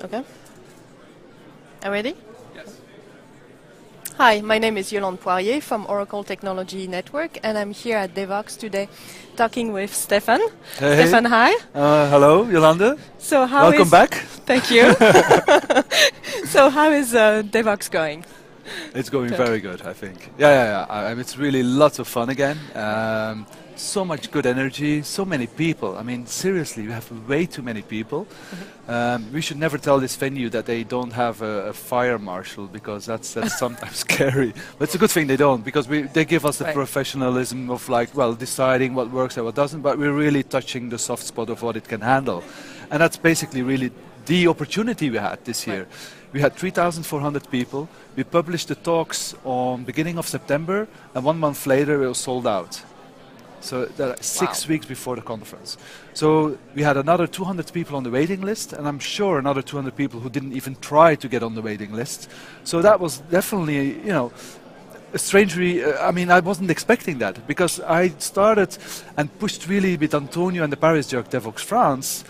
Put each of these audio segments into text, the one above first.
Okay. Are ready? Yes. Hi, my name is Yolande Poirier from Oracle Technology Network, and I'm here at Devoxx today talking with Stephan. Hey. Stephan, hi. Hello, Yolande. So how Welcome back. Thank you. So how is Devoxx going? It's going very good, I think. Yeah. I mean, it's really lots of fun again. So much good energy, so many people. I mean, seriously, we have way too many people. We should never tell this venue that they don't have a fire marshal, because that's sometimes scary. But it's a good thing they don't, because they give us the professionalism of deciding what works and what doesn't, but we're really touching the soft spot of what it can handle. And that's basically really the opportunity we had this year. We had 3,400 people. We published the talks on beginning of September, and 1 month later it was sold out. So that 6 weeks before the conference. So we had another 200 people on the waiting list, and I'm sure another 200 people who didn't even try to get on the waiting list. So that was definitely, strangely, I wasn't expecting that, because I started and pushed really with Antonio and the Parleys JUG Devoxx France,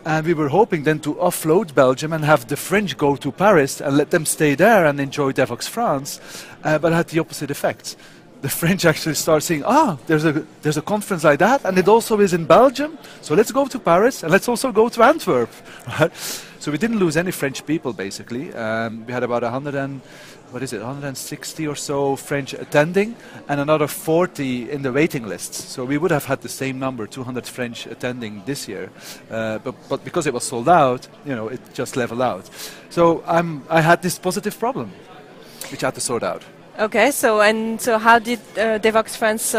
and we were hoping then to offload Belgium and have the French go to Paris and let them stay there and enjoy Devoxx France, but it had the opposite effect. The French actually start saying, there's a conference like that, and it also is in Belgium, so let's go to Paris, and let's also go to Antwerp. Right? So we didn't lose any French people, basically. We had about 160 or so French attending, and another 40 in the waiting lists. So we would have had the same number, 200 French attending this year. But because it was sold out, it just leveled out. So I had this positive problem, which I had to sort out. Okay, so how did Devoxx France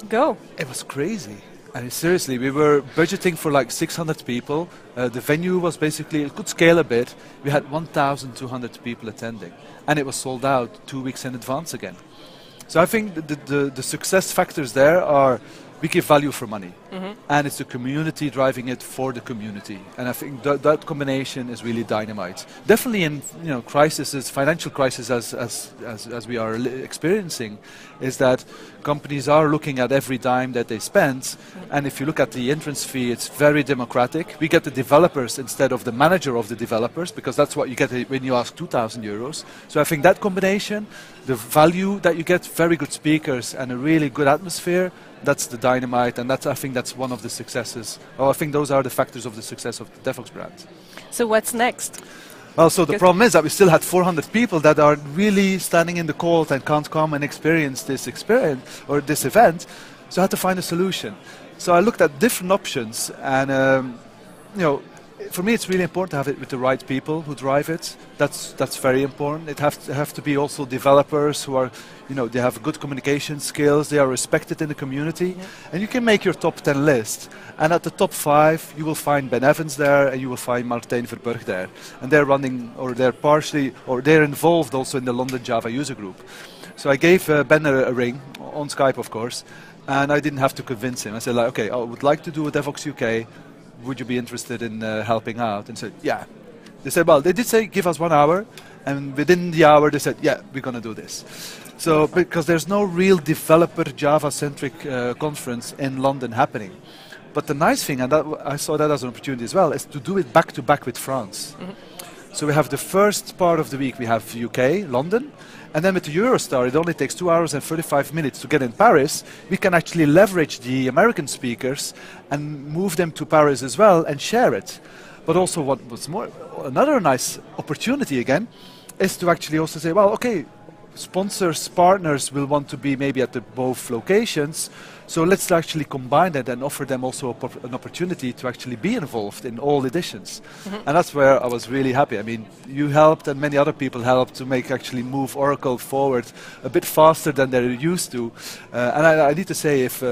go? It was crazy. I mean, seriously, we were budgeting for like 600 people. The venue was basically, it could scale a bit. We had 1,200 people attending, and it was sold out 2 weeks in advance again. So I think the success factors there are, we give value for money, and it's the community driving it for the community. And I think that combination is really dynamite. Definitely in crises, financial crisis as we are experiencing, is that companies are looking at every dime that they spend. And if you look at the entrance fee, it's very democratic. We get the developers instead of the manager of the developers, because that's what you get when you ask 2,000 euros. So I think that combination, the value that you get, very good speakers and a really good atmosphere, that's the dynamite, and I think that's one of the successes. I think those are the factors of the success of the Devoxx brand. So what's next? Well, so the problem is that we still had 400 people that are really standing in the cold and can't come and experience this event. So I had to find a solution. So I looked at different options, and for me, it's really important to have it with the right people who drive it. That's very important. It have to be also developers who are, they have good communication skills. They are respected in the community, and you can make your top 10 list. And at the top 5, you will find Ben Evans there, and you will find Martijn Verburg there. And they're running, or they're involved also in the London Java User Group. So I gave Ben a ring on Skype, of course, and I didn't have to convince him. I said, okay, I would like to do a Devoxx UK. Would you be interested in helping out? And said, yeah. They said, well, they did say, give us 1 hour. And within the hour, they said, yeah, we're going to do this. So, because there's no real developer Java-centric conference in London happening. But the nice thing, and I saw that as an opportunity as well, is to do it back-to-back with France. So we have the first part of the week, we have UK, London. And then with the Eurostar, it only takes 2 hours and 35 minutes to get in Paris. We can actually leverage the American speakers and move them to Paris as well and share it. But also what was another nice opportunity again, is to actually also say, well, okay, sponsors, partners will want to be maybe at both locations. So let's actually combine that and offer them also an opportunity to actually be involved in all editions. And that's where I was really happy. I mean, you helped and many other people helped to actually move Oracle forward a bit faster than they're used to. And I need to say, if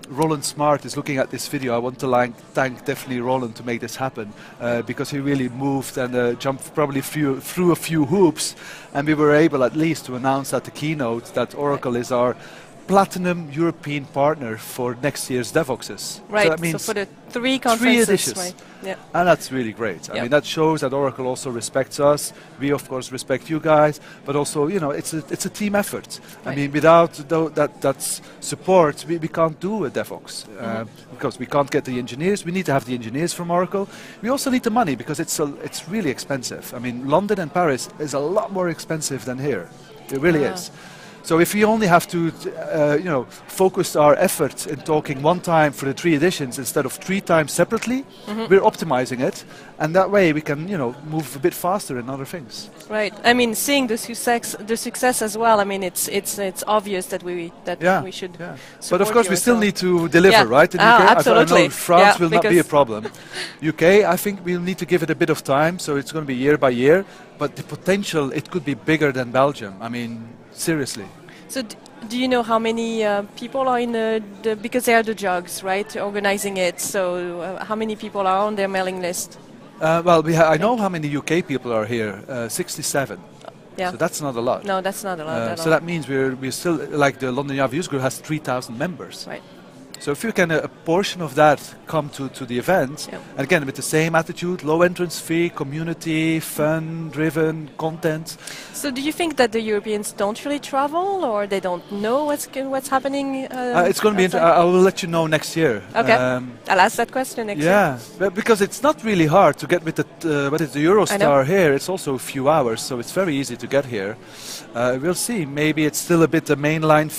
Roland Smart is looking at this video, I want to thank definitely Roland to make this happen, because he really moved and jumped probably through a few hoops, and we were able at least to announce at the keynote that Oracle is our platinum European partner for next year's Devoxxes. Right, So that means for the 3 conferences. 3 editions. Right. Yeah. And that's really great. I mean, that shows that Oracle also respects us. We, of course, respect you guys. But also, you know, it's a team effort. Right. I mean, without that support, we can't do a Devoxx. Because we can't get the engineers. We need to have the engineers from Oracle. We also need the money because it's really expensive. I mean, London and Paris is a lot more expensive than here. It really is. So if we only have to, you know, focus our efforts in talking one time for the 3 editions instead of 3 times separately, we're optimizing it, and that way we can, you know, move a bit faster in other things. Right. I mean, seeing the success as well. I mean, it's obvious that we should. Yeah. Support But of course, you we as still well. need to deliver, right? In UK, absolutely. I know France will not be a because problem. UK, I think we'll need to give it a bit of time, so it's going to be year by year. But the potential, it could be bigger than Belgium. I mean, seriously. So do you know how many people are in because they are the JUGs, right, organizing it? So how many people are on their mailing list? Well, I know how many UK people are here. 67. Yeah. So that's not a lot. No, that's not a lot at all. So that means we're still, like the London Java User Group has 3,000 members. Right. So if you can, a portion of that come to the event, and again with the same attitude, low entrance fee, community, fun, driven, content. So do you think that the Europeans don't really travel, or they don't know what's happening? It's going to be. I will let you know next year. Okay. I'll ask that question next year. Yeah, because it's not really hard to get with the what is the Eurostar here. It's also a few hours, so it's very easy to get here. We'll see. Maybe it's still a bit the mainland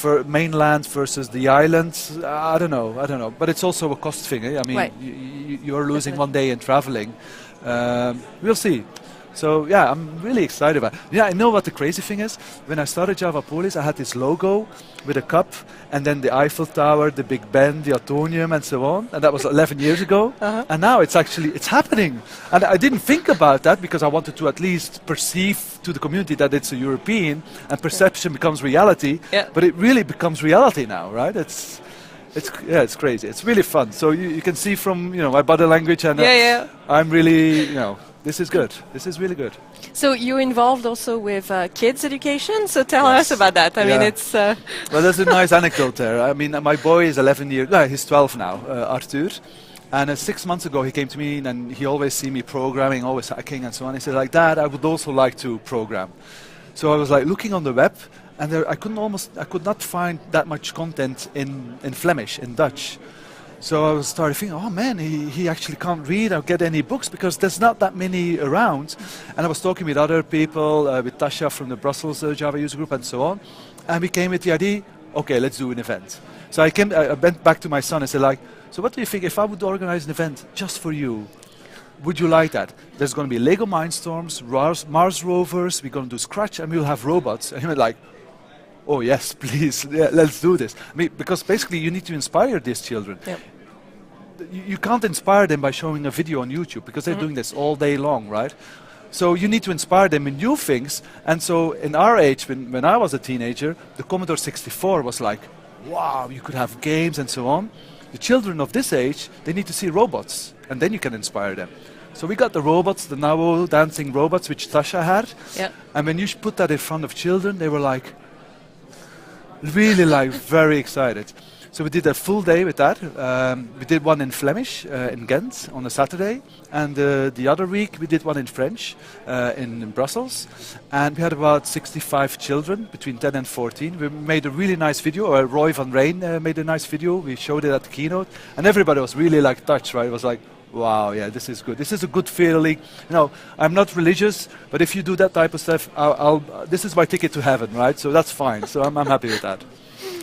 versus the islands. I don't know. But it's also a cost thing. I mean, you're losing one day in traveling. We'll see. So yeah, I'm really excited about it. Yeah, I know what the crazy thing is. When I started JavaPolis, I had this logo with a cup, and then the Eiffel Tower, the Big Ben, the Atomium, and so on. And that was 11 years ago. And now it's happening. And I didn't think about that because I wanted to at least perceive to the community that it's a European, and perception becomes reality. Yeah. But it really becomes reality now, right? It's crazy. It's really fun. So you can see from my body language, and I'm really this is good. This is really good. So you're involved also with kids education. So tell us about that. I mean, it's well, there's a nice anecdote there. I mean, my boy is 11 years. No, he's 12 now, Arthur. And 6 months ago, he came to me, and he always see me programming, always hacking, and so on. He said, like, Dad, I would also like to program. So I was like looking on the web. And I could not find that much content in Flemish, in Dutch. So I started thinking, oh man, he actually can't read or get any books because there's not that many around. And I was talking with other people, with Tasha from the Brussels Java User Group and so on. And we came with the idea, okay, let's do an event. So I went back to my son and said, like, so what do you think if I would organize an event just for you? Would you like that? There's going to be Lego Mindstorms, Mars rovers, we're going to do Scratch, and we'll have robots. And he went like, oh yes, please, let's do this. I mean, because basically you need to inspire these children. Yep. You can't inspire them by showing a video on YouTube because they're doing this all day long, right? So you need to inspire them in new things. And so in our age, when I was a teenager, the Commodore 64 was like, wow, you could have games and so on. The children of this age, they need to see robots, and then you can inspire them. So we got the robots, the now dancing robots, which Tasha had. Yep. And when you put that in front of children, they were like, really like very excited. So we did a full day with that. We did one in Flemish in Ghent on a Saturday, and the other week we did one in French in Brussels, and we had about 65 children between 10 and 14. We made a really nice video. Roy van Rijn made a nice video. We showed it at the keynote, and everybody was really like touched, right? It was like, wow, yeah, this is good. This is a good feeling. I'm not religious, but if you do that type of stuff, this is my ticket to heaven, right? So that's fine. So I'm happy with that.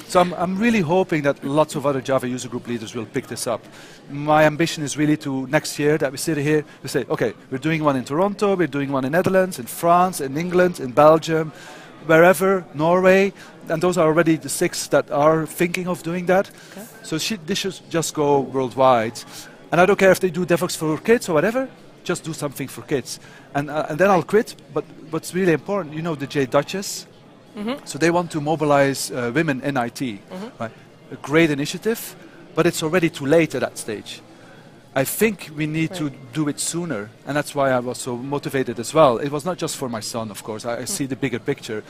So I'm really hoping that lots of other Java User Group leaders will pick this up. My ambition is really to, next year, that we sit here, we say, okay, we're doing one in Toronto, we're doing one in Netherlands, in France, in England, in Belgium, wherever, Norway, and those are already the 6 that are thinking of doing that. Okay. So this should just go worldwide. And I don't care if they do Devoxx for kids or whatever, just do something for kids. And then I'll quit, but what's really important, the J Duchess, so they want to mobilize women in IT, right? A great initiative, but it's already too late at that stage. I think we need to do it sooner, and that's why I was so motivated as well. It was not just for my son, of course. I see the bigger picture.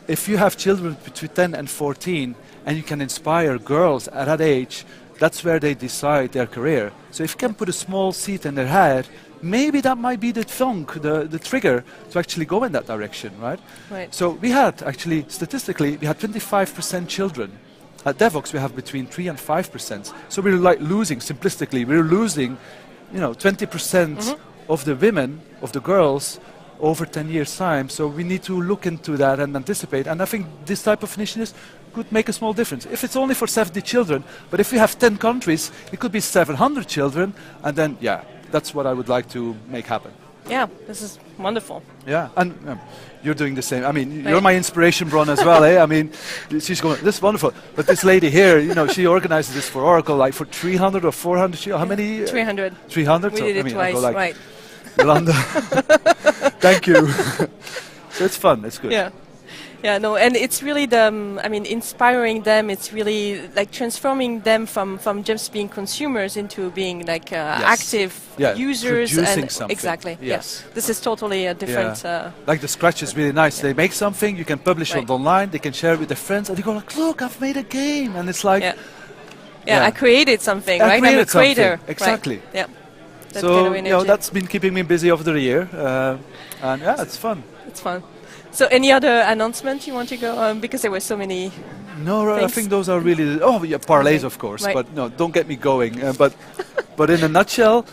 if you have children between 10 and 14 and you can inspire girls at that age, that's where they decide their career. So if you can put a small seed in their head, maybe that might be the thunk, the trigger to actually go in that direction, right? Right. So we had actually, statistically, we had 25% children. At Devoxx we have between 3 and 5%. So we're like losing, simplistically, we're losing, 20% of the women, of the girls, over 10 years' time. So we need to look into that and anticipate. And I think this type of initiatives could make a small difference. If it's only for 70 children, but if we have 10 countries, it could be 700 children. And then, yeah, that's what I would like to make happen. Yeah, this is wonderful. Yeah, and you're doing the same. I mean, you're my inspiration, Bron, as well, eh? I mean, she's going, this is wonderful. But this lady here, she organizes this for Oracle, like for 300 or 400, how many? 300. 300? We did it twice, I go like, right. Yolande, thank you. So it's fun, it's good. Yeah. Yeah, no, and it's really inspiring them. It's really like transforming them from just being consumers into being like active users. Producing something. Exactly. Yes. Yeah. This is totally a different. Like the Scratch is really nice. They make something, you can publish it online, they can share it with their friends, and they go like, look, I've made a game, and it's like. Yeah, I created something, right? I'm a creator. Exactly. Right. Yeah. That So that's been keeping me busy over the year, and yeah, it's fun. It's fun. So any other announcement you want to go because there were so many things? I think those are really Parleys, of course, but no, don't get me going. But in a nutshell,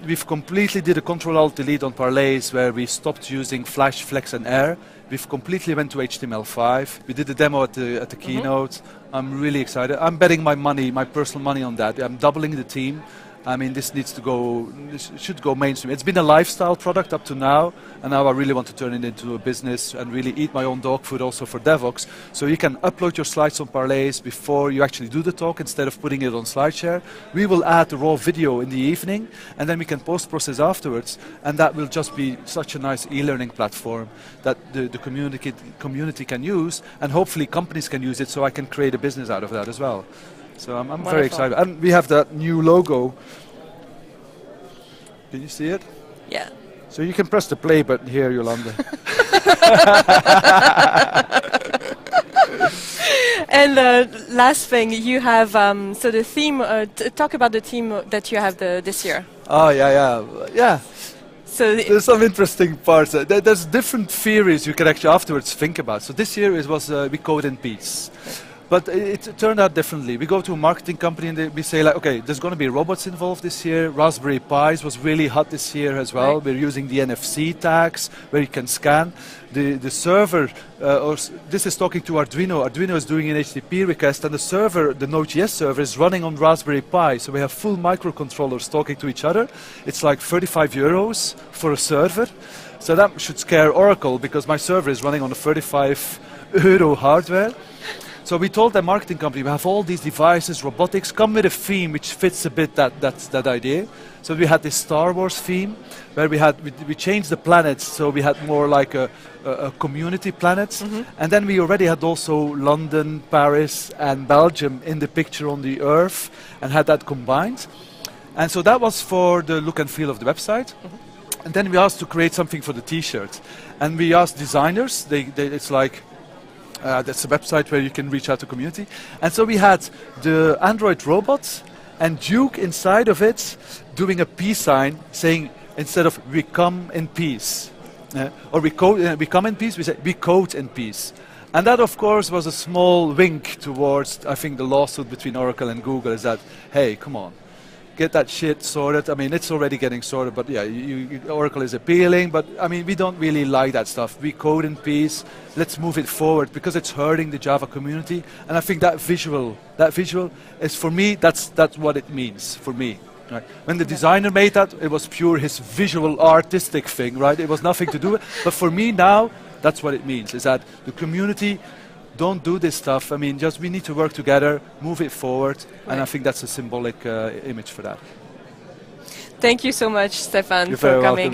we've completely did a Control-Alt-Delete on Parleys where we stopped using Flash, Flex, and Air. We've completely went to HTML5. We did a demo at the keynote. I'm really excited. I'm betting my money, my personal money on that. I'm doubling the team. I mean, this should go mainstream. It's been a lifestyle product up to now, and now I really want to turn it into a business and really eat my own dog food also for Devoxx. So you can upload your slides on Parleys before you actually do the talk instead of putting it on SlideShare. We will add the raw video in the evening, and then we can post-process afterwards, and that will just be such a nice e-learning platform that the community can use, and hopefully companies can use it so I can create a business out of that as well. So I'm very excited. And we have that new logo. Can you see it? Yeah. So you can press the play button here, Yolande. And last thing, you have, so the theme, talk about the theme that you have this year. Oh, yeah. So there's some interesting parts. There's different theories you can actually afterwards think about. So this year it was We Code in Peace. But it turned out differently. We go to a marketing company and we say like, okay, there's going to be robots involved this year. Raspberry Pis was really hot this year as well. Right. We're using the NFC tags where you can scan. The server, this is talking to Arduino. Arduino is doing an HTTP request, and the server, the Node.js server, is running on Raspberry Pi. So we have full microcontrollers talking to each other. It's like 35 euros for a server. So that should scare Oracle because my server is running on a 35 euro hardware. So we told the marketing company, we have all these devices, robotics, come with a theme which fits a bit that idea. So we had this Star Wars theme, where we changed the planets, so we had more like a community planets. And then we already had also London, Paris, and Belgium in the picture on the Earth, and had that combined. And so that was for the look and feel of the website. And then we asked to create something for the T-shirt. And we asked designers, it's like, that's a website where you can reach out to community. And so we had the Android robot and JUG inside of it doing a peace sign saying, instead of we come in peace, or we come in peace, we say we code in peace. And that, of course, was a small wink towards, I think, the lawsuit between Oracle and Google is that, hey, come on. Get that shit sorted. I mean, it's already getting sorted, but yeah, Oracle is appealing, but I mean, we don't really like that stuff. We code in peace. Let's move it forward because it's hurting the Java community. And I think that visual is, for me, that's what it means for me. Right? When the designer made that, it was pure his visual artistic thing, right? It was nothing to do with it. But for me now, that's what it means, is that the community don't do this stuff. I mean, we need to work together, move it forward, and I think that's a symbolic image for that. Thank you so much, Stephan, for coming.